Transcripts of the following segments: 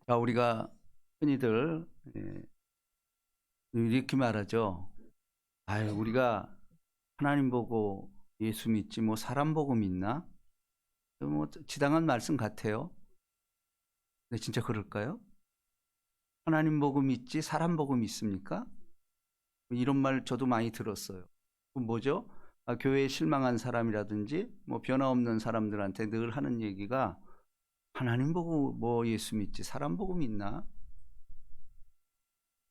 자, 우리가 흔히들 이렇게 말하죠. 아유, 우리가 하나님 보고 예수 믿지 뭐 사람 보고 믿나? 뭐 지당한 말씀 같아요. 근데 진짜 그럴까요? 하나님 보고 믿지 사람 보고 믿습니까? 이런 말 저도 많이 들었어요. 그럼 뭐죠? 교회에 실망한 사람이라든지 뭐 변화 없는 사람들한테 늘 하는 얘기가 하나님 보고 뭐 예수 믿지 사람 보고 믿나?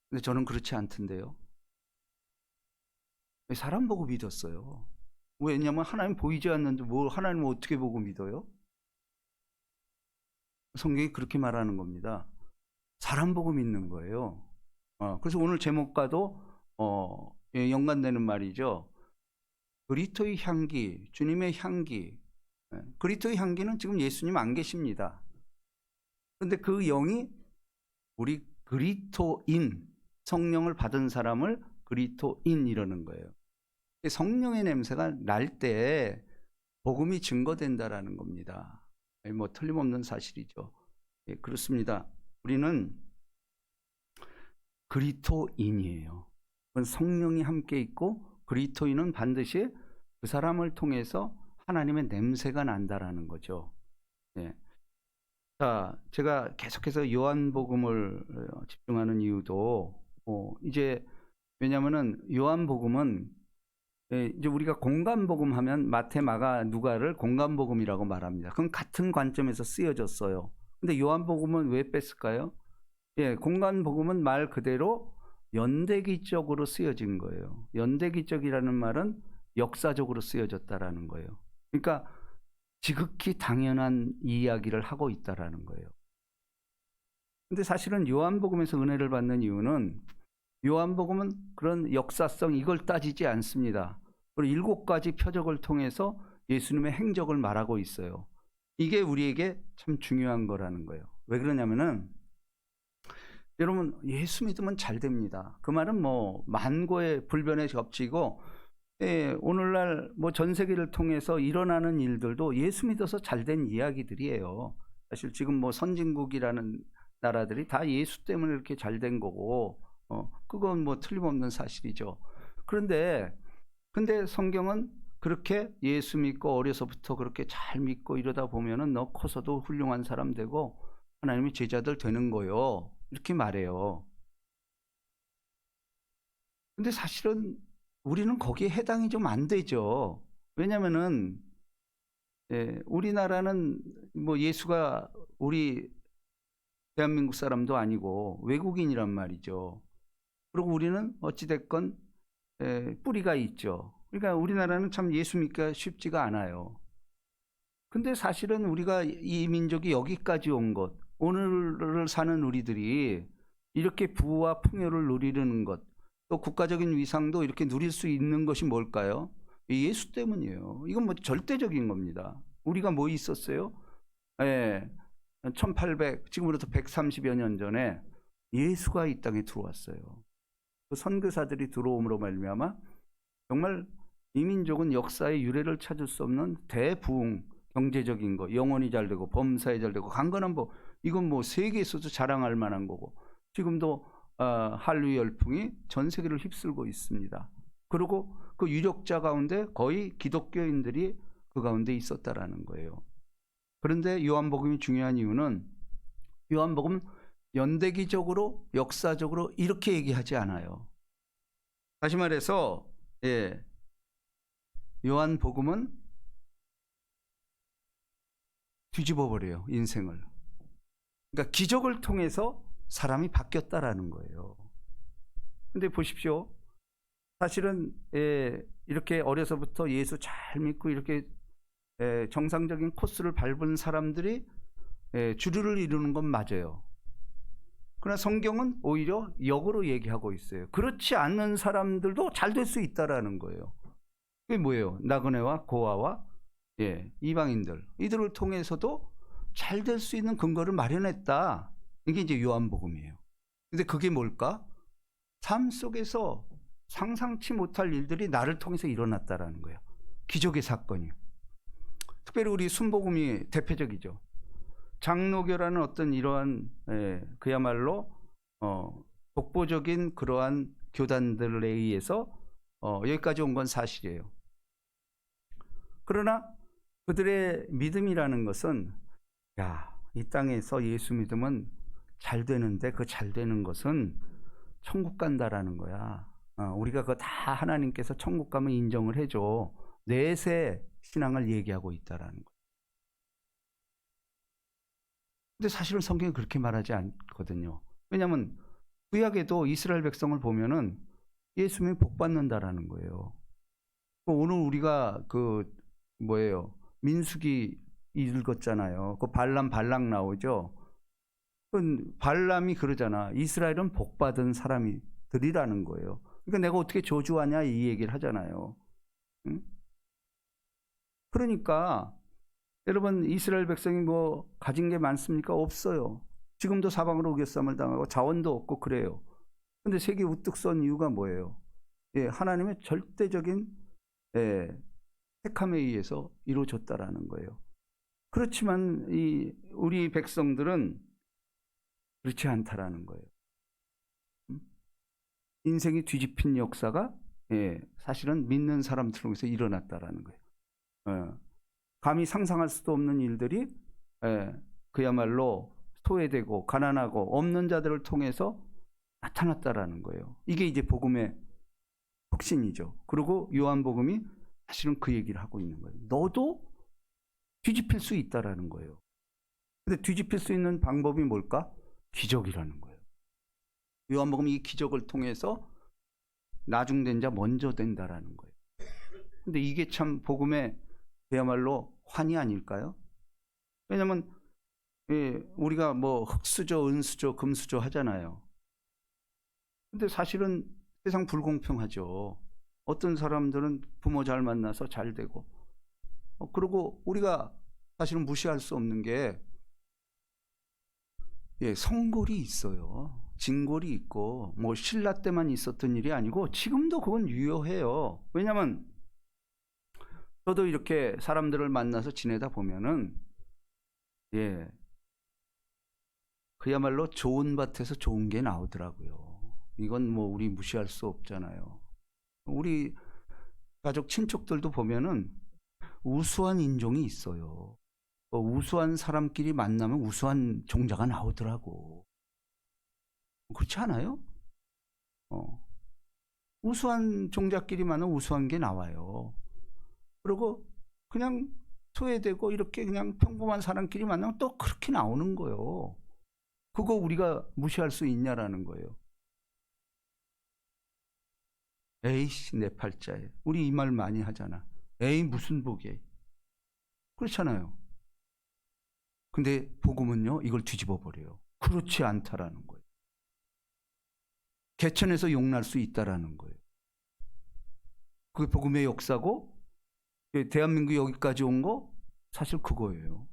근데 저는 그렇지 않던데요. 사람 보고 믿었어요. 왜냐면 하나님 보이지 않는데 뭘 하나님을 어떻게 보고 믿어요? 성경이 그렇게 말하는 겁니다. 사람 보고 믿는 거예요. 그래서 오늘 제목과도 연관되는 말이죠. 그리스도의 향기, 주님의 향기. 그리스도의 향기는 지금 예수님 안 계십니다. 그런데 그 영이 우리 그리스도인, 성령을 받은 사람을 그리스도인 이러는 거예요. 성령의 냄새가 날 때 복음이 증거된다라는 겁니다. 뭐 틀림없는 사실이죠. 예, 그렇습니다. 우리는 그리스도인이에요. 성령이 함께 있고 그리스도인은 반드시 그 사람을 통해서 하나님의 냄새가 난다라는 거죠. 예. 자, 제가 계속해서 요한복음을 집중하는 이유도 이제 왜냐하면은 요한복음은 이제 우리가 공간복음 하면 마태, 마가, 누가를 공간복음이라고 말합니다. 그럼 같은 관점에서 쓰여졌어요. 근데 요한복음은 왜 뺐을까요? 예, 공간복음은 말 그대로 연대기적으로 쓰여진 거예요. 연대기적이라는 말은 역사적으로 쓰여졌다라는 거예요. 그러니까 지극히 당연한 이야기를 하고 있다라는 거예요. 근데 사실은 요한복음에서 은혜를 받는 이유는 요한복음은 그런 역사성 이걸 따지지 않습니다. 그리고 7가지 표적을 통해서 예수님의 행적을 말하고 있어요. 이게 우리에게 참 중요한 거라는 거예요. 왜 그러냐면은 여러분 예수 믿으면 잘 됩니다. 그 말은 뭐 만고의 불변에 겹치고 오늘날 뭐 전 세계를 통해서 일어나는 일들도 예수 믿어서 잘 된 이야기들이에요. 사실 지금 뭐 선진국이라는 나라들이 다 예수 때문에 이렇게 잘 된 거고 그건 뭐 틀림없는 사실이죠. 근데 성경은 그렇게 예수 믿고 어려서부터 그렇게 잘 믿고 이러다 보면은 너 커서도 훌륭한 사람 되고 하나님의 제자들 되는 거요. 이렇게 말해요. 근데 사실은 우리는 거기에 해당이 좀 안 되죠. 왜냐면은 우리나라는 뭐 예수가 우리 대한민국 사람도 아니고 외국인이란 말이죠. 그리고 우리는 어찌됐건 뿌리가 있죠. 그러니까 우리나라는 참 예수 믿기가 쉽지가 않아요. 근데 사실은 우리가 이 민족이 여기까지 온 것, 오늘을 사는 우리들이 이렇게 부와 풍요를 누리는 것, 또 국가적인 위상도 이렇게 누릴 수 있는 것이 뭘까요? 예수 때문이에요. 이건 뭐 절대적인 겁니다. 우리가 뭐 있었어요? 1800, 지금으로부터 130여 년 전에 예수가 이 땅에 들어왔어요. 그 선교사들이 들어옴으로 말미암아 정말 이 민족은 역사의 유래를 찾을 수 없는 대부흥, 경제적인 거, 영혼이 잘 되고 범사에 잘 되고 강건한 법, 이건 뭐 세계에서도 자랑할 만한 거고 지금도 한류 열풍이 전 세계를 휩쓸고 있습니다. 그리고 그 유력자 가운데 거의 기독교인들이 그 가운데 있었다라는 거예요. 그런데 요한복음이 중요한 이유는 요한복음 연대기적으로 역사적으로 이렇게 얘기하지 않아요. 다시 말해서 요한복음은 뒤집어 버려요, 인생을. 그러니까 기적을 통해서 사람이 바뀌었다라는 거예요. 근데 보십시오. 사실은 이렇게 어려서부터 예수 잘 믿고 이렇게 정상적인 코스를 밟은 사람들이 주류를 이루는 건 맞아요. 그러나 성경은 오히려 역으로 얘기하고 있어요. 그렇지 않는 사람들도 잘 될 수 있다라는 거예요. 그게 뭐예요? 나그네와 고아와 이방인들, 이들을 통해서도 잘 될 수 있는 근거를 마련했다. 이게 이제 요한복음이에요. 근데 그게 뭘까? 삶 속에서 상상치 못할 일들이 나를 통해서 일어났다라는 거예요. 기적의 사건이요. 특별히 우리 순복음이 대표적이죠. 장로교라는 어떤 이러한 그야말로 독보적인 그러한 교단들에 의해서 여기까지 온 건 사실이에요. 그러나 그들의 믿음이라는 것은 이 땅에서 예수 믿으면 잘 되는데 그 잘 되는 것은 천국 간다라는 거야. 우리가 그거 다 하나님께서 천국 가면 인정을 해줘. 내세 신앙을 얘기하고 있다라는 거야. 근데 사실은 성경이 그렇게 말하지 않거든요. 왜냐하면 구약에도 이스라엘 백성을 보면은 예수 믿으면 복 받는다라는 거예요. 오늘 우리가 민수기 읽었잖아요. 그 발락 나오죠. 발람이 그러잖아. 이스라엘은 복 받은 사람들이라는 거예요. 그러니까 내가 어떻게 저주하냐 이 얘기를 하잖아요. 응? 그러니까 여러분 이스라엘 백성이 뭐 가진 게 많습니까? 없어요. 지금도 사방으로 우겨쌈을 당하고 자원도 없고 그래요. 근데 색이 우뚝 선 이유가 뭐예요? 하나님의 절대적인 택함에 의해서 이루어졌다라는 거예요. 그렇지만 우리 백성들은 그렇지 않다라는 거예요. 인생이 뒤집힌 역사가 사실은 믿는 사람들 통해서 일어났다라는 거예요. 감히 상상할 수도 없는 일들이 그야말로 소외되고 가난하고 없는 자들을 통해서 나타났다라는 거예요. 이게 이제 복음의 혁신이죠. 그리고 요한복음이 사실은 그 얘기를 하고 있는 거예요. 너도 뒤집힐 수 있다라는 거예요. 근데 뒤집힐 수 있는 방법이 뭘까? 기적이라는 거예요. 요한복음이 이 기적을 통해서 나중된 자 먼저 된다라는 거예요. 근데 이게 참 복음의 그야말로 환희 아닐까요? 왜냐하면 우리가 뭐 흙수저, 은수저, 금수저 하잖아요. 근데 사실은 세상 불공평하죠. 어떤 사람들은 부모 잘 만나서 잘 되고 그리고 우리가 사실은 무시할 수 없는 게 성골이 있어요. 진골이 있고 뭐 신라 때만 있었던 일이 아니고 지금도 그건 유효해요. 왜냐하면 저도 이렇게 사람들을 만나서 지내다 보면은 그야말로 좋은 밭에서 좋은 게 나오더라고요. 이건 뭐 우리 무시할 수 없잖아요. 우리 가족 친척들도 보면은 우수한 인종이 있어요. 우수한 사람끼리 만나면 우수한 종자가 나오더라고. 그렇지 않아요? 우수한 종자끼리 만나면 우수한 게 나와요. 그리고 그냥 소외되고 이렇게 그냥 평범한 사람끼리 만나면 또 그렇게 나오는 거예요. 그거 우리가 무시할 수 있냐라는 거예요. 에이씨 내 팔자에. 우리 이 말 많이 하잖아. 에이 무슨 복이에요. 그렇잖아요. 근데 복음은요 이걸 뒤집어 버려요. 그렇지 않다라는 거예요. 개천에서 용날 수 있다라는 거예요. 그게 복음의 역사고 대한민국이 여기까지 온 거 사실 그거예요.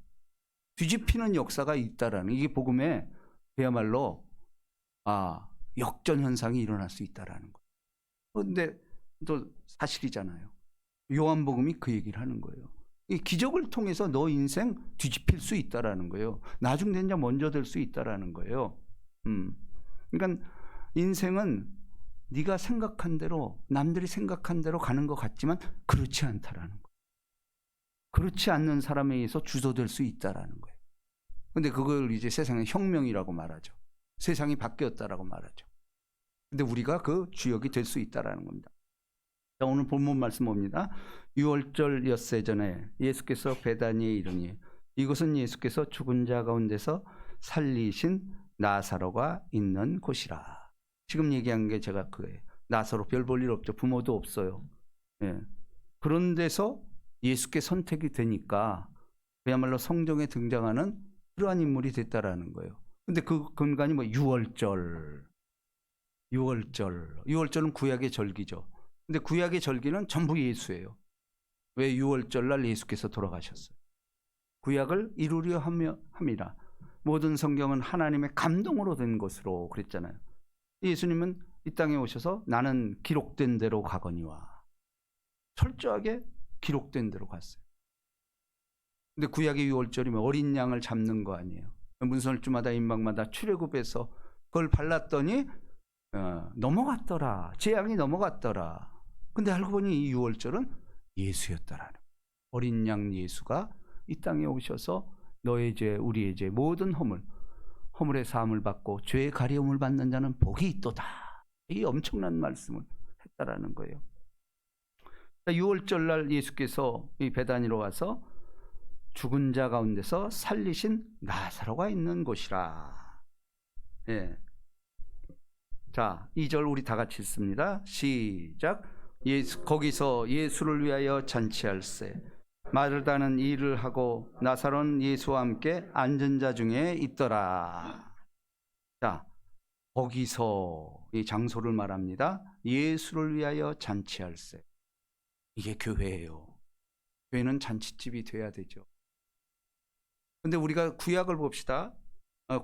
뒤집히는 역사가 있다라는 이게 복음의 그야말로 역전 현상이 일어날 수 있다라는 거예요. 그런데 또 사실이잖아요. 요한복음이 그 얘기를 하는 거예요. 이 기적을 통해서 너 인생 뒤집힐 수 있다라는 거예요. 나중된 자 먼저 될 수 있다라는 거예요. 그러니까 인생은 네가 생각한 대로 남들이 생각한 대로 가는 것 같지만 그렇지 않다라는 거예요. 그렇지 않는 사람에 의해서 주도될 수 있다라는 거예요. 근데 그걸 이제 세상의 혁명이라고 말하죠. 세상이 바뀌었다라고 말하죠. 근데 우리가 그 주역이 될 수 있다라는 겁니다. 자, 오늘 본문 말씀 봅니다. 6월절 엿새 전에 예수께서 베다니에 이르니 이곳은 예수께서 죽은 자 가운데서 살리신 나사로가 있는 곳이라. 지금 얘기한 게 제가 그거예요. 나사로 별 볼 일 없죠. 부모도 없어요. 그런 데서 예수께 선택이 되니까 그야말로 성경에 등장하는 그러한 인물이 됐다라는 거예요. 근데 그 근간이 뭐 6월절. 6월절은 구약의 절기죠. 근데 구약의 절기는 전부 예수예요. 왜 6월절날 예수께서 돌아가셨어요? 구약을 이루려 함이라. 모든 성경은 하나님의 감동으로 된 것으로 그랬잖아요. 예수님은 이 땅에 오셔서 나는 기록된 대로 가거니와 철저하게 기록된 대로 갔어요. 근데 구약의 유월절이면 어린 양을 잡는 거 아니에요. 문설주마다 임박마다 출애굽해서 그걸 발랐더니 넘어갔더라. 재앙이 넘어갔더라. 근데 알고 보니 이 유월절은 예수였더라는 거예요. 어린 양 예수가 이 땅에 오셔서 너의 죄, 우리의 죄, 모든 허물의 사함을 받고 죄의 가려움을 받는 자는 복이 있도다. 이 엄청난 말씀을 했다라는 거예요. 유월절 날 예수께서 이 베다니로 와서 죽은 자 가운데서 살리신 나사로가 있는 곳이라. 예. 자, 2절 우리 다 같이 읽습니다. 시작. 거기서 예수를 위하여 잔치할세. 마르다는 일을 하고 나사로는 예수와 함께 앉은 자 중에 있더라. 자, 거기서 이 장소를 말합니다. 예수를 위하여 잔치할세. 이게 교회예요. 교회는 잔치집이 돼야 되죠. 근데 우리가 구약을 봅시다.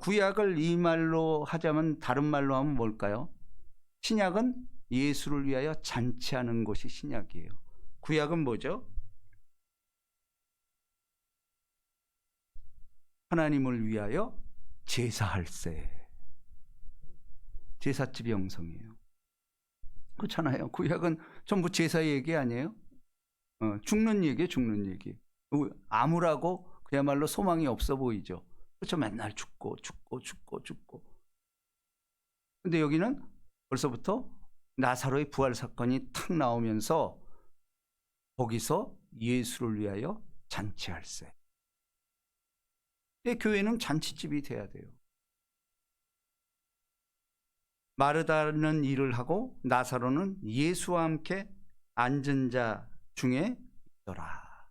구약을 이 말로 하자면 다른 말로 하면 뭘까요? 신약은 예수를 위하여 잔치하는 것이 신약이에요. 구약은 뭐죠? 하나님을 위하여 제사할세. 제사집이 형성이에요. 그렇잖아요. 구약은 전부 제사 얘기 아니에요? 죽는 얘기예요. 죽는 얘기. 암울하고 그야말로 소망이 없어 보이죠. 그렇죠. 맨날 죽고. 근데 여기는 벌써부터 나사로의 부활 사건이 탁 나오면서 거기서 예수를 위하여 잔치할세. 교회는 잔치집이 돼야 돼요. 마르다는 일을 하고 나사로는 예수와 함께 앉은 자 중에 있더라.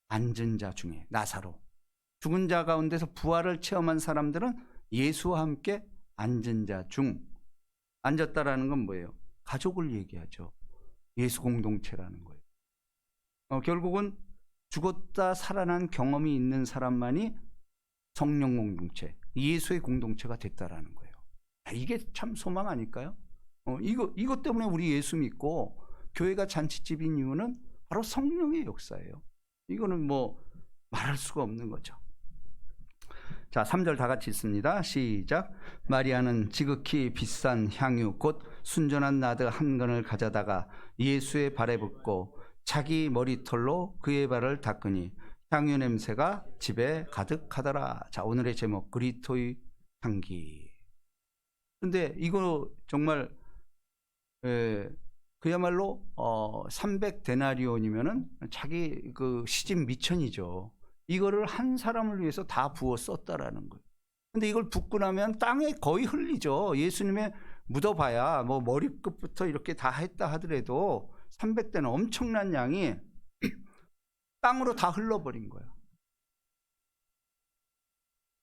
앉은 자 중에 나사로. 죽은 자 가운데서 부활을 체험한 사람들은 예수와 함께 앉은 자 중. 앉았다라는 건 뭐예요? 가족을 얘기하죠. 예수 공동체라는 거예요. 결국은 죽었다 살아난 경험이 있는 사람만이 성령 공동체, 예수의 공동체가 됐다라는 거예요. 이게 참 소망 아닐까요? 이것 때문에 우리 예수 믿고 교회가 잔치집인 이유는 바로 성령의 역사예요. 이거는 뭐 말할 수가 없는 거죠. 자, 3절 다 같이 읽습니다. 시작. 마리아는 지극히 비싼 향유 곧 순전한 나드 한 근을 가져다가 예수의 발에 붓고 자기 머리털로 그의 발을 닦으니 향유 냄새가 집에 가득하더라. 자, 오늘의 제목 그리토의 향기. 근데 이거 정말 그야말로 300데나리온이면은 자기 그 시집 미천이죠. 이거를 한 사람을 위해서 다 부어 썼다라는 거예요. 근데 이걸 붓고 나면 땅에 거의 흘리죠. 예수님의 묻어봐야 뭐 머리끝부터 이렇게 다 했다 하더라도 300대는 엄청난 양이 땅으로 다 흘러버린 거야.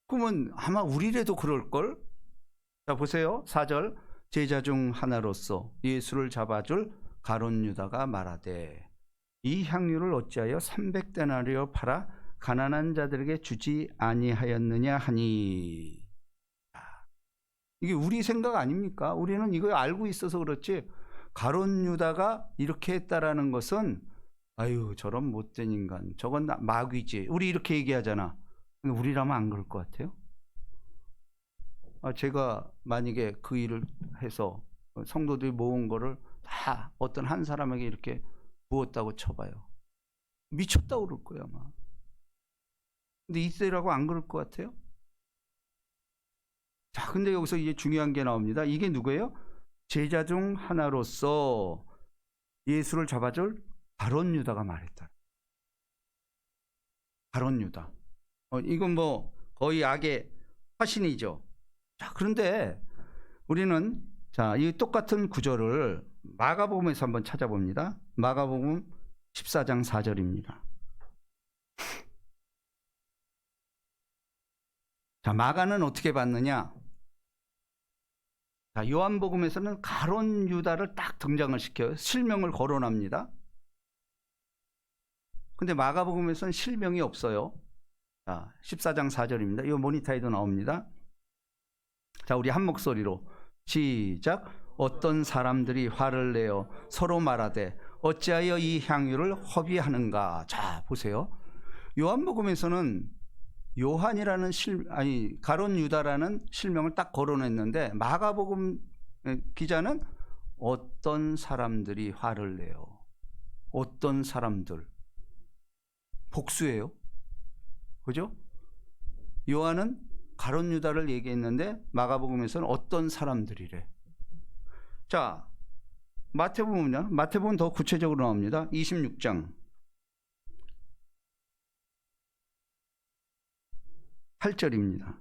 그러면 아마 우리라도 그럴걸? 자, 보세요. 4절. 제자 중 하나로서 예수를 잡아줄 가룟 유다가 말하되 이 향유를 어찌하여 300데나리오 팔아 가난한 자들에게 주지 아니하였느냐 하니. 이게 우리 생각 아닙니까? 우리는 이거 알고 있어서 그렇지 가룟 유다가 이렇게 했다라는 것은 아유 저런 못된 인간, 저건 마귀지, 우리 이렇게 얘기하잖아. 근데 우리라면 안 그럴 것 같아요? 제가 만약에 그 일을 해서 성도들이 모은 거를 다 어떤 한 사람에게 이렇게 부었다고 쳐봐요. 미쳤다고 그럴 거야 아마. 근데 이때라고 안 그럴 것 같아요? 자, 근데 여기서 이제 중요한 게 나옵니다. 이게 누구예요? 제자 중 하나로서 예수를 잡아줄 가룟 유다가 말했다. 가룟 유다. 이건 뭐 거의 악의 화신이죠. 자, 그런데 우리는 자, 이 똑같은 구절을 마가복음에서 한번 찾아봅니다. 마가복음 14장 4절입니다. 자, 마가는 어떻게 봤느냐? 자, 요한복음에서는 가룟 유다를 딱 등장을 시켜요. 실명을 거론합니다. 근데 마가복음에서는 실명이 없어요. 자, 14장 4절입니다. 이 모니터에도 나옵니다. 자, 우리 한 목소리로 시작. 어떤 사람들이 화를 내어 서로 말하되 어찌하여 이 향유를 허비하는가. 자, 보세요. 요한복음에서는 요한이라는 가룟 유다라는 실명을 딱 거론했는데 마가복음 기자는 어떤 사람들이 화를 내요. 어떤 사람들. 복수예요. 그죠? 요한은 가룟 유다를 얘기했는데 마가복음에서는 어떤 사람들이래. 자, 마태복음은요. 마태복음은 더 구체적으로 나옵니다. 26장 8절입니다.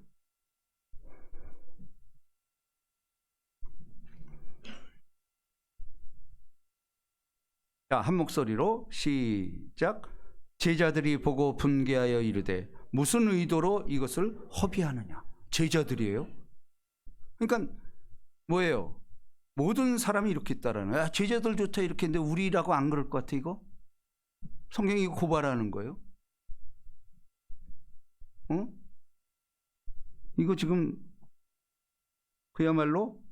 자, 한 목소리로 시작. 제자들이 보고 분개하여 이르되 무슨 의도로 이것을 허비하느냐. 제자들이에요. 그러니까 뭐예요? 모든 사람이 이렇게 따라하는. 제자들 좋다 이렇게 했는데 우리라고 안 그럴 것 같아 이거? 성경이 고발하는 거예요. 이거 지금 그야말로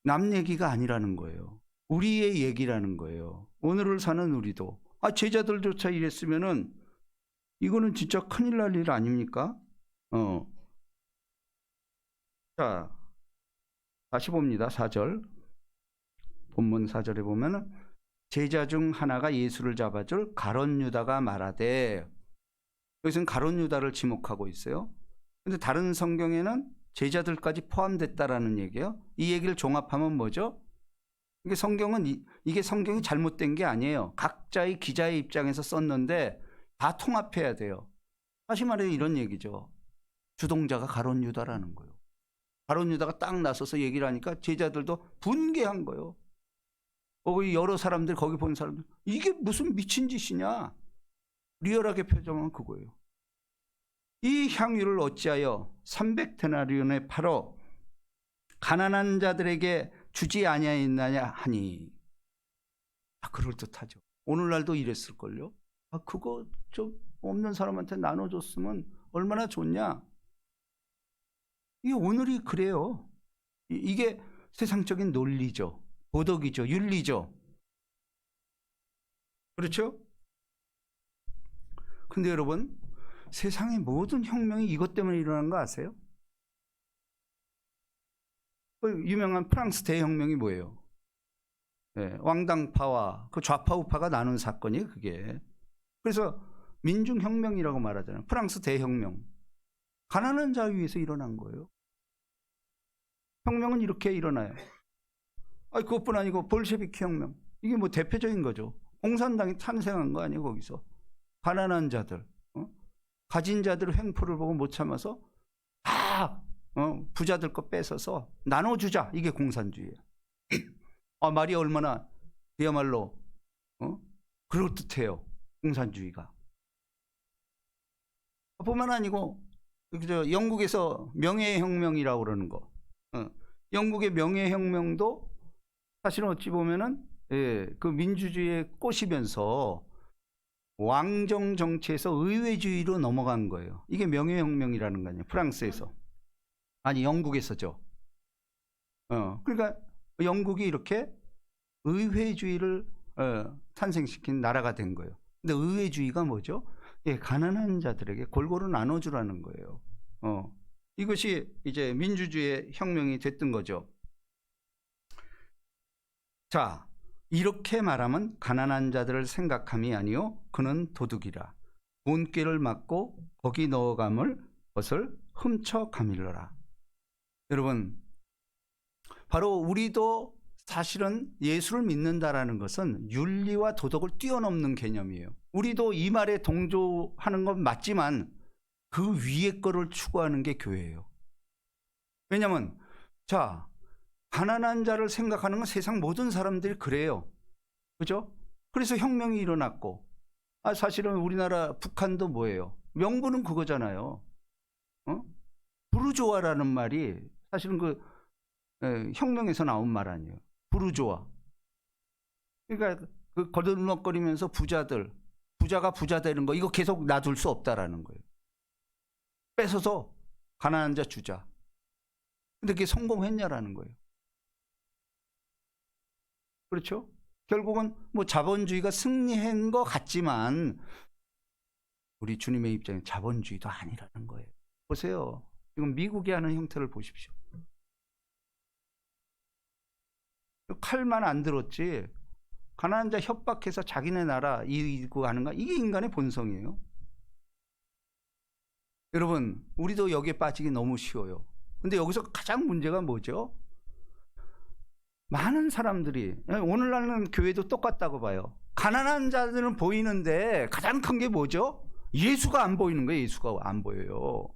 남 얘기가 아니라는 거예요. 우리의 얘기라는 거예요. 오늘을 사는 우리도. 제자들조차 이랬으면은 이거는 진짜 큰일 날 일 아닙니까? 자, 다시 봅니다. 4절. 본문 4절에 보면은 제자 중 하나가 예수를 잡아줄 가룟 유다가 말하되, 여기서는 가룟 유다를 지목하고 있어요. 근데 다른 성경에는 제자들까지 포함됐다라는 얘기예요. 이 얘기를 종합하면 뭐죠? 이게 성경이 잘못된 게 아니에요. 각자의 기자의 입장에서 썼는데 다 통합해야 돼요. 다시 말해 이런 얘기죠. 주동자가 가룟 유다라는 거예요. 가룟 유다가 딱 나서서 얘기를 하니까 제자들도 분개한 거예요. 여러 사람들, 거기 본 사람들, 이게 무슨 미친 짓이냐. 리얼하게 표정은 그거예요. 이 향유를 어찌하여 300데나리온에 팔어 가난한 자들에게 주지 아니하였느냐 하니. 그럴듯하죠. 오늘날도 이랬을걸요. 그거 좀 없는 사람한테 나눠줬으면 얼마나 좋냐. 이 오늘이 그래요. 이게 세상적인 논리죠. 도덕이죠. 윤리죠. 그렇죠? 근데 여러분, 세상의 모든 혁명이 이것 때문에 일어난 거 아세요? 유명한 프랑스 대혁명이 뭐예요? 네, 왕당파와 그 좌파 우파가 나눈 사건이에요, 그게. 그래서 민중혁명이라고 말하잖아요. 프랑스 대혁명. 가난한 자 위해서 일어난 거예요. 혁명은 이렇게 일어나요. 그것뿐 아니고 볼셰비키 혁명. 이게 뭐 대표적인 거죠. 공산당이 탄생한 거 아니에요, 거기서. 가난한 자들, 가진 자들 횡포를 보고 못 참아서 다 부자들 거 뺏어서 나눠주자. 이게 공산주의예요. 말이 얼마나 그야말로 그럴듯해요. 공산주의가. 뿐만 아니고 영국에서 명예혁명이라고 그러는 거. 영국의 명예혁명도 사실은 어찌 보면은 그 민주주의에 꼬시면서 왕정 정치에서 의회주의로 넘어간 거예요. 이게 명예혁명이라는 거 아니에요. 프랑스에서. 아니, 영국에서죠. 그러니까 영국이 이렇게 의회주의를 탄생시킨 나라가 된 거예요. 근데 의회주의가 뭐죠? 가난한 자들에게 골고루 나눠주라는 거예요. 이것이 이제 민주주의의 혁명이 됐던 거죠. 자, 이렇게 말하면 가난한 자들을 생각함이 아니요 그는 도둑이라. 돈꾀를 맞고 거기 넣어감을 것을 훔쳐 가밀러라. 여러분, 바로 우리도 사실은 예수를 믿는다라는 것은 윤리와 도덕을 뛰어넘는 개념이에요. 우리도 이 말에 동조하는 건 맞지만 그 위에 거를 추구하는 게 교회예요. 왜냐하면 가난한 자를 생각하는 건 세상 모든 사람들이 그래요. 그죠? 그래서 혁명이 일어났고, 사실은 우리나라 북한도 뭐예요? 명분은 그거잖아요. 부르조아라는 말이 사실은 혁명에서 나온 말 아니에요. 부르조아. 그러니까 그 거들먹거리면서 부자가 부자 되는 거, 이거 계속 놔둘 수 없다라는 거예요. 뺏어서 가난한 자 주자. 근데 그게 성공했냐라는 거예요. 그렇죠? 결국은 뭐 자본주의가 승리한 것 같지만 우리 주님의 입장에 자본주의도 아니라는 거예요. 보세요. 지금 미국이 하는 형태를 보십시오. 칼만 안 들었지 가난한 자 협박해서 자기네 나라 이기고 하는 거, 이게 인간의 본성이에요. 여러분, 우리도 여기에 빠지기 너무 쉬워요. 근데 여기서 가장 문제가 뭐죠? 많은 사람들이, 오늘날은 교회도 똑같다고 봐요. 가난한 자들은 보이는데 가장 큰 게 뭐죠? 예수가 안 보이는 거예요. 예수가 안 보여요.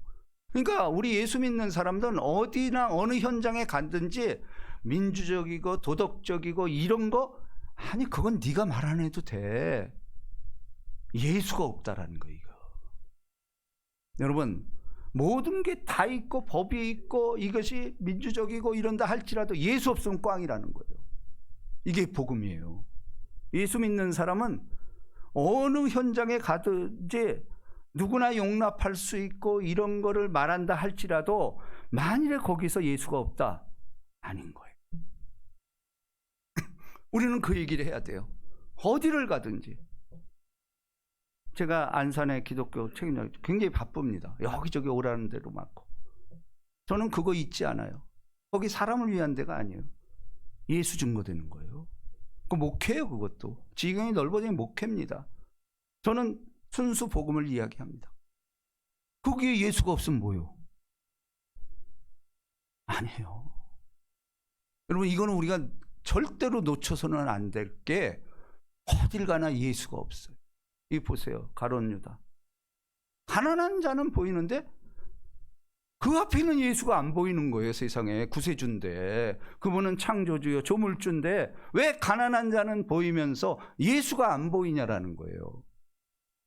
그러니까 우리 예수 믿는 사람들은 어디나 어느 현장에 갔든지 민주적이고 도덕적이고 이런 거, 아니 그건 네가 말 안 해도 돼. 예수가 없다라는 거예요. 여러분, 모든 게 다 있고 법이 있고 이것이 민주적이고 이런다 할지라도 예수 없으면 꽝이라는 거예요. 이게 복음이에요. 예수 믿는 사람은 어느 현장에 가든지 누구나 용납할 수 있고 이런 거를 말한다 할지라도 만일에 거기서 예수가 없다, 아닌 거예요. 우리는 그 얘기를 해야 돼요. 어디를 가든지. 제가 안산의 기독교 책임자 굉장히 바쁩니다. 여기저기 오라는 대로 많고. 저는 그거 잊지 않아요. 거기 사람을 위한 데가 아니에요. 예수 증거되는 거예요. 그 목회예요. 그것도 지경이 넓어지면 목회입니다. 저는 순수 복음을 이야기합니다. 거기에 예수가 없으면 뭐요? 아니에요. 여러분, 이거는 우리가 절대로 놓쳐서는 안 될 게, 어딜 가나 예수가 없어요. 이 보세요. 가룟 유다. 가난한 자는 보이는데 그 앞에는 예수가 안 보이는 거예요. 세상에 구세주인데, 그분은 창조주요 조물주인데 왜 가난한 자는 보이면서 예수가 안 보이냐라는 거예요.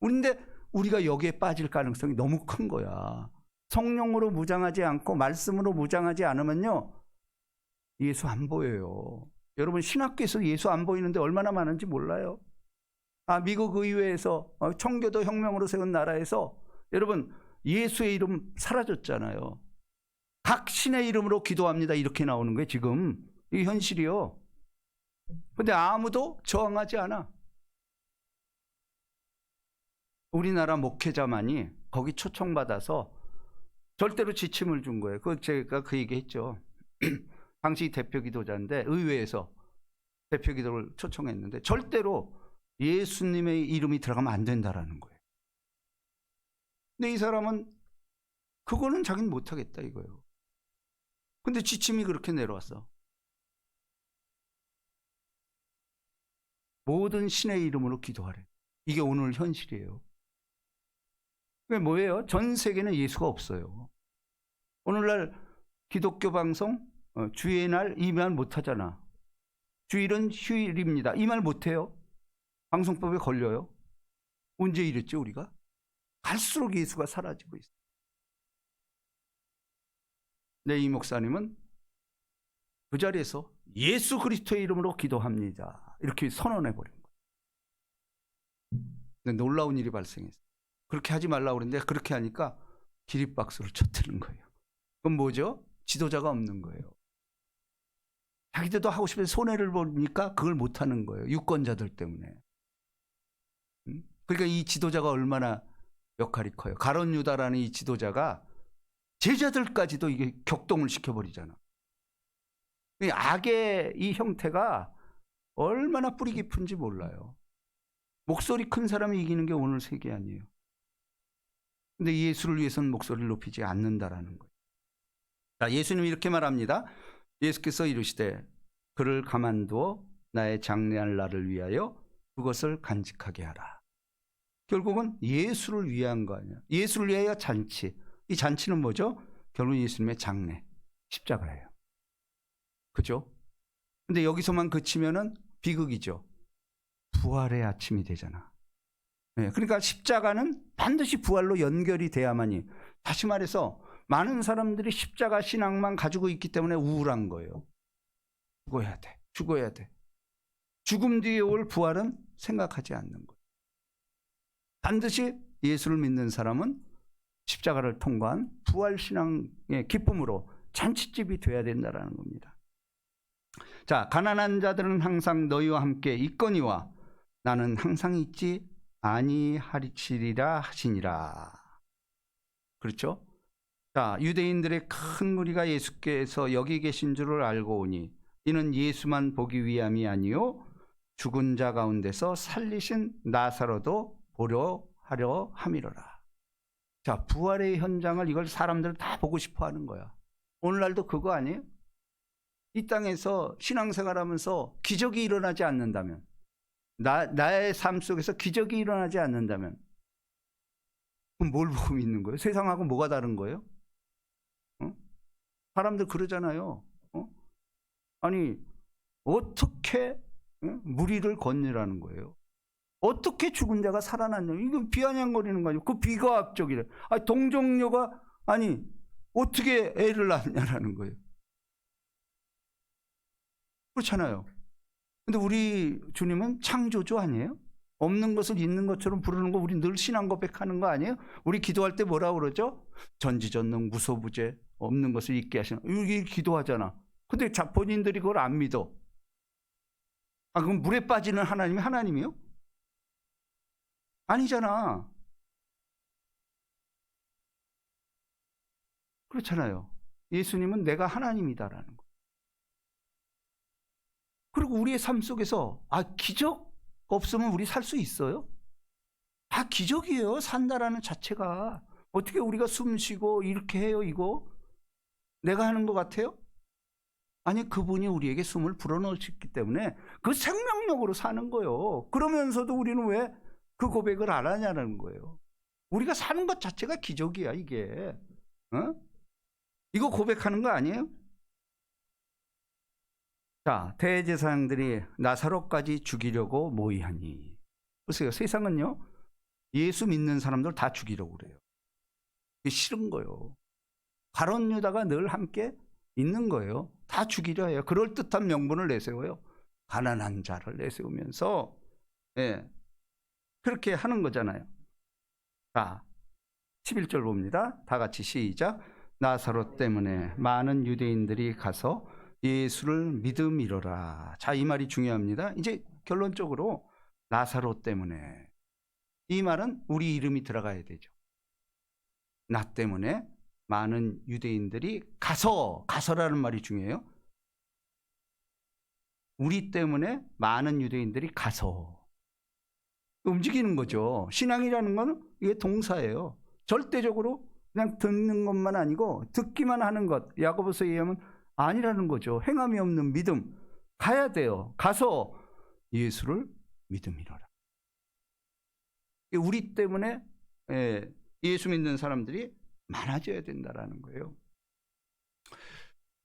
그런데 우리가 여기에 빠질 가능성이 너무 큰 거야. 성령으로 무장하지 않고 말씀으로 무장하지 않으면요, 예수 안 보여요. 여러분, 신학교에서 예수 안 보이는데 얼마나 많은지 몰라요. 미국 의회에서 청교도 혁명으로 세운 나라에서 여러분 예수의 이름 사라졌잖아요. 각 신의 이름으로 기도합니다 이렇게 나오는 거예요. 지금 이 현실이요. 근데 아무도 저항하지 않아. 우리나라 목회자만이 거기 초청받아서 절대로 지침을 준 거예요. 제가 그 얘기 했죠. 당시 대표 기도자인데 의회에서 대표 기도를 초청했는데 절대로 예수님의 이름이 들어가면 안 된다라는 거예요. 근데 이 사람은 그거는 자기는 못하겠다 이거예요. 근데 지침이 그렇게 내려왔어. 모든 신의 이름으로 기도하래. 이게 오늘 현실이에요. 그게 뭐예요? 전 세계는 예수가 없어요. 오늘날 기독교 방송 주의 날 이 말 못하잖아. 주일은 휴일입니다. 이 말 못해요. 방송법에 걸려요. 언제 이랬죠 우리가? 갈수록 예수가 사라지고 있어요. 네, 이 목사님은 그 자리에서 예수 그리스도의 이름으로 기도합니다 이렇게 선언해버린 거예요. 근데 놀라운 일이 발생했어요. 그렇게 하지 말라고 그랬는데 그렇게 하니까 기립박수를 쳐뜨는 거예요. 그건 뭐죠? 지도자가 없는 거예요. 자기들도 하고 싶은데 손해를 보니까 그걸 못하는 거예요. 유권자들 때문에. 그러니까 이 지도자가 얼마나 역할이 커요. 가룟 유다라는 이 지도자가 제자들까지도 이게 격동을 시켜버리잖아. 악의 이 형태가 얼마나 뿌리 깊은지 몰라요. 목소리 큰 사람이 이기는 게 오늘 세계 아니에요. 근데 예수를 위해서는 목소리를 높이지 않는다라는 거예요. 자, 예수님이 이렇게 말합니다. 예수께서 이르시되 그를 가만두어 나의 장래할 날을 위하여 그것을 간직하게 하라. 결국은 예수를 위한 거 아니야. 예수를 위하여 잔치. 이 잔치는 뭐죠? 결국 예수님의 장래, 십자가예요. 그죠? 근데 여기서만 그치면은 비극이죠. 부활의 아침이 되잖아. 네, 그러니까 십자가는 반드시 부활로 연결이 돼야만이. 다시 말해서 많은 사람들이 십자가 신앙만 가지고 있기 때문에 우울한 거예요. 죽어야 돼. 죽어야 돼. 죽음 뒤에 올 부활은 생각하지 않는 거예요. 반드시 예수를 믿는 사람은 십자가를 통과한 부활신앙의 기쁨으로 잔치집이 돼야 된다는 겁니다. 자, 가난한 자들은 항상 너희와 함께 있거니와 나는 항상 있지 아니하리치리라 하시니라. 그렇죠? 자, 유대인들의 큰 무리가 예수께서 여기 계신 줄을 알고 오니 이는 예수만 보기 위함이 아니요 죽은 자 가운데서 살리신 나사로도 보려 하려 함이로라. 자, 부활의 현장을 이걸 사람들 다 보고 싶어 하는 거야. 오늘날도 그거 아니에요? 이 땅에서 신앙생활하면서 기적이 일어나지 않는다면, 나의 삶 속에서 기적이 일어나지 않는다면 그럼 뭘 보고 믿는 거예요? 세상하고 뭐가 다른 거예요? 사람들 그러잖아요. 아니 어떻게 무리를 건너라는 거예요? 어떻게 죽은 자가 살아났냐? 이거 비아냥거리는 거 아니에요? 그 비과학적이래. 동정녀가 아니 어떻게 애를 낳냐라는 거예요. 그렇잖아요. 근데 우리 주님은 창조주 아니에요? 없는 것을 있는 것처럼 부르는 거 우리 늘 신앙 고백하는 거 아니에요? 우리 기도할 때 뭐라고 그러죠? 전지전능 무소부재 없는 것을 있게 하시는, 이게 기도하잖아. 근데 본인들이 그걸 안 믿어. 그럼 물에 빠지는 하나님이 하나님이요? 아니잖아. 그렇잖아요. 예수님은 내가 하나님이다라는 거. 그리고 우리의 삶 속에서 기적 없으면 우리 살 수 있어요? 다 기적이에요. 산다라는 자체가. 어떻게 우리가 숨 쉬고 이렇게 해요, 이거? 내가 하는 것 같아요? 아니, 그분이 우리에게 숨을 불어넣으셨기 때문에 그 생명력으로 사는 거예요. 그러면서도 우리는 왜 그 고백을 안 하냐는 거예요. 우리가 사는 것 자체가 기적이야, 이게. 이거 고백하는 거 아니에요? 자, 대제사장들이 나사로까지 죽이려고 모의하니. 보세요, 세상은요, 예수 믿는 사람들 다 죽이려고 그래요. 그게 싫은 거예요. 가룟 유다가 늘 함께 있는 거예요. 다 죽이려 해요. 그럴듯한 명분을 내세워요. 가난한 자를 내세우면서, 그렇게 하는 거잖아요. 자, 11절 봅니다. 다 같이 시작. 나사로 때문에 많은 유대인들이 가서 예수를 믿음이로라. 자, 이 말이 중요합니다. 이제 결론적으로 나사로 때문에, 이 말은 우리 이름이 들어가야 되죠. 나 때문에 많은 유대인들이 가서라는 말이 중요해요. 우리 때문에 많은 유대인들이 가서 움직이는 거죠. 신앙이라는 건 이게 동사예요. 절대적으로 그냥 듣는 것만 아니고 듣기만 하는 것, 야고보서에 의하면 아니라는 거죠. 행함이 없는 믿음. 가야 돼요. 가서 예수를 믿음이로라. 우리 때문에 예수 믿는 사람들이 많아져야 된다라는 거예요.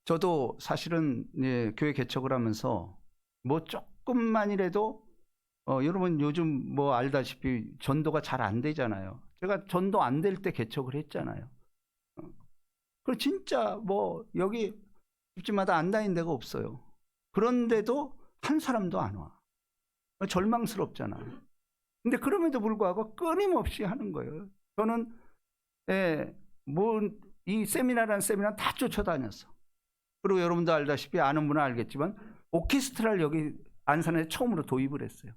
저도 사실은 교회 개척을 하면서 뭐 조금만이라도 여러분 요즘 뭐 알다시피 전도가 잘 안 되잖아요. 제가 전도 안 될 때 개척을 했잖아요. 그리고 진짜 뭐 여기 집집마다 안 다닌 데가 없어요. 그런데도 한 사람도 안 와. 절망스럽잖아. 근데 그럼에도 불구하고 끊임없이 하는 거예요. 저는 뭐 이 세미나라는 세미나 다 쫓아다녔어. 그리고 여러분도 알다시피 아는 분은 알겠지만 오케스트라를 여기 안산에 처음으로 도입을 했어요.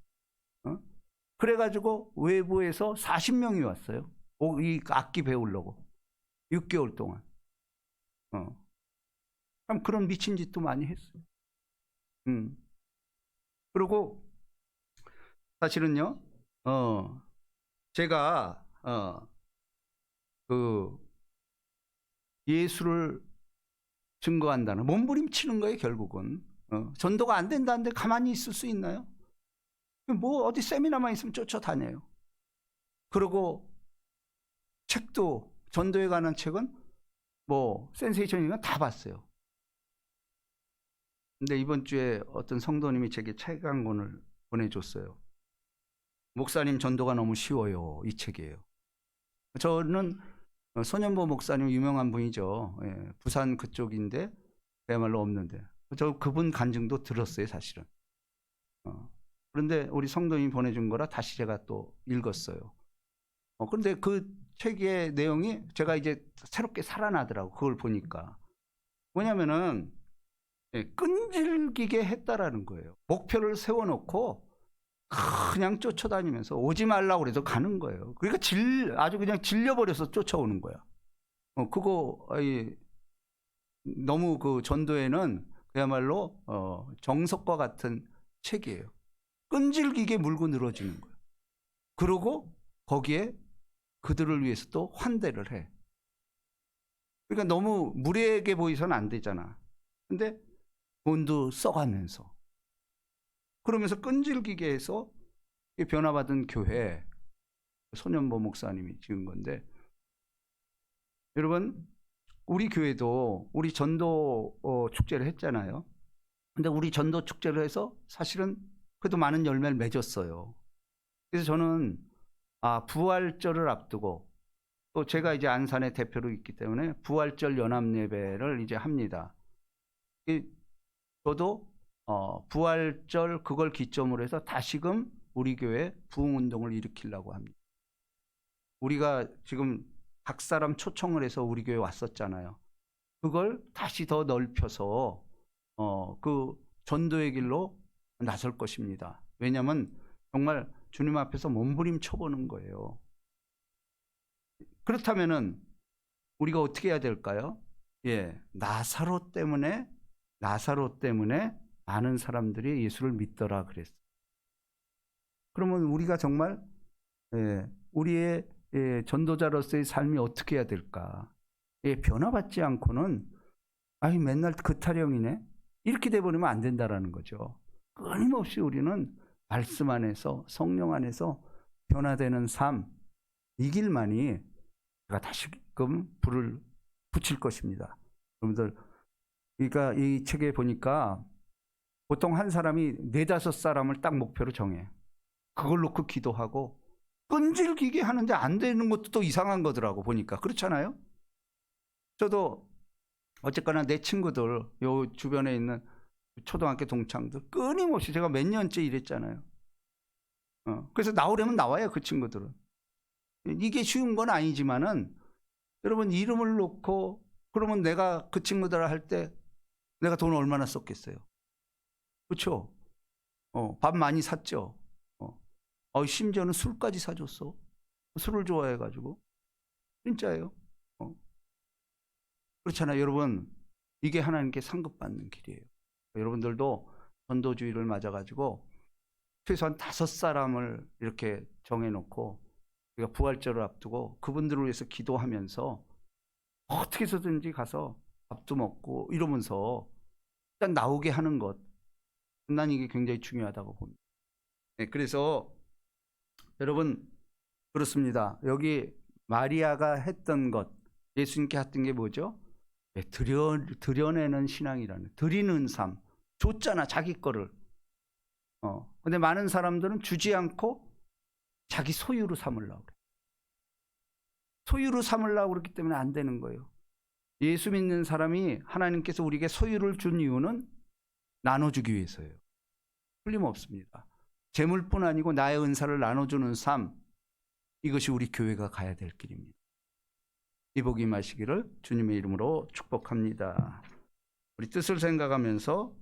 그래가지고 외부에서 40명이 왔어요. 이 악기 배우려고 6개월 동안. 참 그런 미친 짓도 많이 했어요. 그리고 사실은요, 제가 그 예수를 증거한다는 몸부림치는 거예요. 결국은 전도가 안 된다는데 가만히 있을 수 있나요? 뭐 어디 세미나만 있으면 쫓아다녀요. 그리고 책도 전도에 관한 책은 뭐 센세이션이나 다 봤어요. 근데 이번 주에 어떤 성도님이 제게 책 한 권을 보내줬어요. 목사님 전도가 너무 쉬워요. 이 책이에요. 저는 손현보 목사님 유명한 분이죠. 부산 그쪽인데 그야말로 없는데 저 그분 간증도 들었어요. 사실은. 그런데 우리 성도님이 보내준 거라 다시 제가 또 읽었어요. 그런데 그 책의 내용이 제가 이제 새롭게 살아나더라고. 그걸 보니까. 뭐냐면은 끈질기게 했다라는 거예요. 목표를 세워놓고 그냥 쫓아다니면서 오지 말라고 그래도 가는 거예요. 그러니까 아주 그냥 질려버려서 쫓아오는 거야. 그거 너무 그 전도에는 그야말로 정석과 같은 책이에요. 끈질기게 물고 늘어지는 거예요. 그러고 거기에 그들을 위해서 또 환대를 해. 그러니까 너무 무례하게 보이서는 안 되잖아. 근데 돈도 써가면서 그러면서 끈질기게 해서 변화받은 교회, 소년보 목사님이 지은 건데, 여러분 우리 교회도 우리 전도 축제를 했잖아요. 근데 우리 전도 축제를 해서 사실은 그래도 많은 열매를 맺었어요. 그래서 저는 부활절을 앞두고, 또 제가 이제 안산의 대표로 있기 때문에 부활절 연합예배를 이제 합니다. 저도 부활절 그걸 기점으로 해서 다시금 우리 교회 부흥운동을 일으키려고 합니다. 우리가 지금 각 사람 초청을 해서 우리 교회 왔었잖아요. 그걸 다시 더 넓혀서 그 전도의 길로 나설 것입니다. 왜냐하면 정말 주님 앞에서 몸부림쳐보는 거예요. 그렇다면은 우리가 어떻게 해야 될까요? 나사로 때문에 많은 사람들이 예수를 믿더라 그랬어요. 그러면 우리가 정말 우리의 전도자로서의 삶이 어떻게 해야 될까? 변화받지 않고는 맨날 그 타령이네 이렇게 돼버리면 안 된다라는 거죠. 끊임없이 우리는 말씀 안에서, 성령 안에서 변화되는 삶, 이 길만이 제가 다시금 불을 붙일 것입니다. 여러분들, 그러니까 이 책에 보니까 보통 한 사람이 4-5사람을 딱 목표로 정해. 그걸 놓고 기도하고 끈질기게 하는데 안 되는 것도 또 이상한 거더라고 보니까. 그렇잖아요? 저도 어쨌거나 내 친구들, 요 주변에 있는 초등학교 동창들 끊임없이 제가 몇 년째 일했잖아요. 그래서 나오려면 나와요, 그 친구들은. 이게 쉬운 건 아니지만은 여러분 이름을 놓고 그러면 내가 그 친구들 할 때 내가 돈 얼마나 썼겠어요. 그렇죠? 밥 많이 샀죠. 심지어는 술까지 사줬어. 술을 좋아해가지고. 진짜예요. 그렇잖아요. 여러분, 이게 하나님께 상급받는 길이에요. 여러분들도 전도주의를 맞아가지고 최소한 5사람을 이렇게 정해놓고 우리가 부활절을 앞두고 그분들을 위해서 기도하면서 어떻게 해서든지 가서 밥도 먹고 이러면서 일단 나오게 하는 것, 난 이게 굉장히 중요하다고 봅니다. 그래서 여러분 그렇습니다. 여기 마리아가 했던 것, 예수님께 했던 게 뭐죠? 드려내는 신앙이라는, 드리는 삶. 줬잖아, 자기 거를. 근데 많은 사람들은 주지 않고 자기 소유로 삼으려고 그래. 소유로 삼으려고 그렇기 때문에 안 되는 거예요. 예수 믿는 사람이 하나님께서 우리에게 소유를 준 이유는 나눠주기 위해서예요. 틀림없습니다. 재물뿐 아니고 나의 은사를 나눠주는 삶, 이것이 우리 교회가 가야 될 길입니다. 이 복이 임하시기를 주님의 이름으로 축복합니다. 우리 뜻을 생각하면서